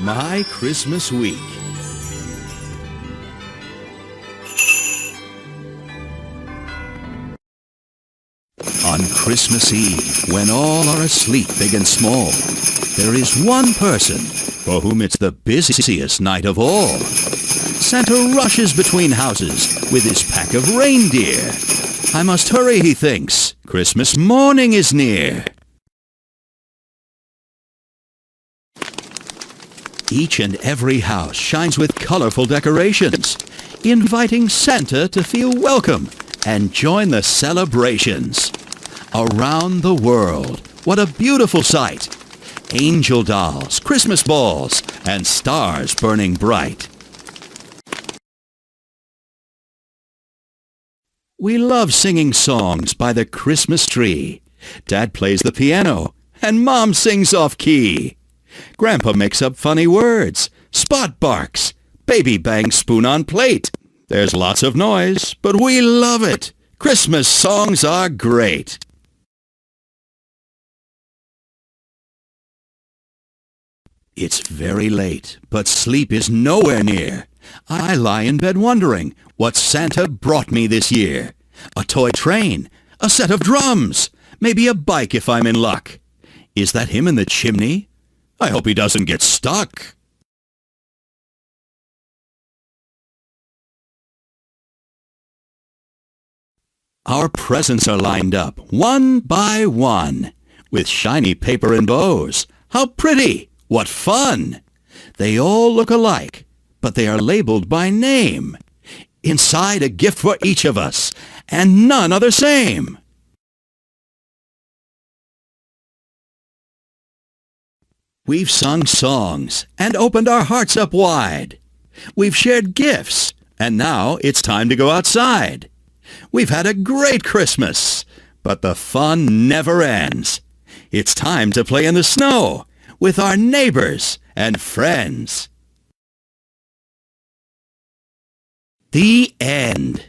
My Christmas Week. On Christmas Eve, when all are asleep, big and small, there is one person for whom it's the busiest night of all. Santa rushes between houses with his pack of reindeer. I must hurry, he thinks. Christmas morning is near. Each and every house shines with colorful decorations, inviting Santa to feel welcome and join the celebrations. Around the world, what a beautiful sight! Angel dolls, Christmas balls, and stars burning bright. We love singing songs by the Christmas tree. Dad plays the piano, and Mom sings off-key. Grandpa makes up funny words. Spot barks. Baby bangs spoon on plate. There's lots of noise, but we love it. Christmas songs are great. It's very late, but sleep is nowhere near. I lie in bed wondering what Santa brought me this year. A toy train, a set of drums, maybe a bike if I'm in luck. Is that him in the chimney? I hope he doesn't get stuck. Our presents are lined up, one by one, with shiny paper and bows. How pretty! What fun! They all look alike, but they are labeled by name. Inside a gift for each of us, and none are the same. We've sung songs and opened our hearts up wide. We've shared gifts, and now it's time to go outside. We've had a great Christmas, but the fun never ends. It's time to play in the snow with our neighbors and friends. The end.